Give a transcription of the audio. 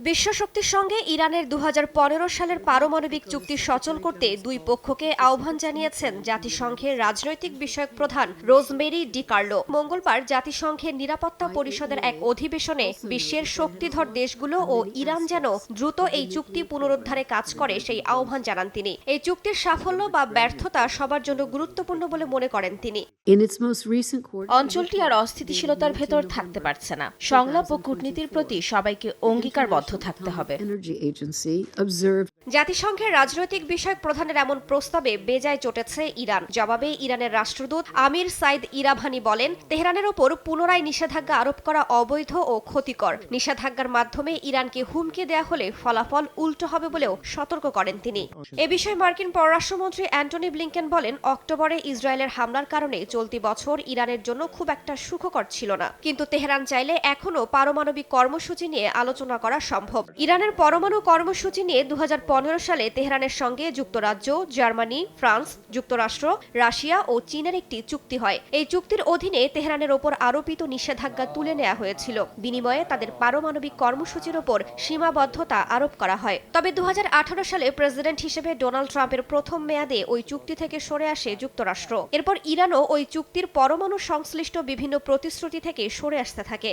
বিশ্বশক্তির সঙ্গে ইরানের ২০১৫ সালের পারমাণবিক চুক্তি সচল করতে দুই পক্ষকে আহ্বান জানিয়েছেন জাতিসংঘের রাজনৈতিক বিষয়ক প্রধান রোজমেরি ডি কার্লো। মঙ্গলবার জাতিসংঘের নিরাপত্তা পরিষদের এক অধিবেশনে বিশ্বের শক্তিধর দেশগুলো ও ইরান যেন দ্রুত এই চুক্তি পুনরুদ্ধারে কাজ করে সেই আহ্বান জানান তিনি। এই চুক্তির সাফল্য বা ব্যর্থতা সবার জন্য গুরুত্বপূর্ণ বলে মনে করেন তিনি। অঞ্চলটি আর অস্থিতিশীলতার ভেতর থাকতে পারছে না। সংলাপ ও কূটনীতির প্রতি সবাইকে অঙ্গীকারবদ্ধ থাকতে হবে। জাতিসংঘের রাজনৈতিক বিষয়ক প্রধানের এমন প্রস্তাবে বেজায় চটেছে ইরান। জবাবে ইরানের রাষ্ট্রদূত আমির সাইদ ইরাভানি বলেন, তেহরানের ওপর পুনরায় নিষেধাজ্ঞা আরোপ করা অবৈধ ও ক্ষতিকর। নিষেধাজ্ঞার মাধ্যমে ইরানকে হুমকি দেয়া হলে ফলাফল উল্টো হবে বলেও সতর্ক করেন তিনি। এ বিষয়ে মার্কিন পররাষ্ট্রমন্ত্রী অ্যান্টনি ব্লিংকেন বলেন, অক্টোবরে ইসরায়েলের হামলার কারণে চলতি বছর ইরানের জন্য খুব একটা সুখকর ছিল না, কিন্তু তেহরান চাইলে এখনও পারমাণবিক কর্মসূচি নিয়ে আলোচনা করা সম্ভব। ইরানের পরমাণু কর্মসূচি নিয়ে ২০১৫ সালে তেহরানের সঙ্গে যুক্তরাজ্য, জার্মানি, ফ্রান্স, যুক্তরাষ্ট্র, রাশিয়া ও চীনের একটি চুক্তি হয়। এই চুক্তির অধীনে তেহরানের ওপর আরোপিত নিষেধাজ্ঞা তুলে নেওয়া হয়েছিল। বিনিময়ে তাদের পারমাণবিক কর্মসূচির ওপর সীমাবদ্ধতা আরোপ করা হয়। তবে ২০১৮ সালে প্রেসিডেন্ট হিসেবে ডোনাল্ড ট্রাম্পের প্রথম মেয়াদে ওই চুক্তি থেকে সরে আসে যুক্তরাষ্ট্র। এরপর ইরানও ওই চুক্তির পরমাণু সংশ্লিষ্ট বিভিন্ন প্রতিশ্রুতি থেকে সরে আসতে থাকে।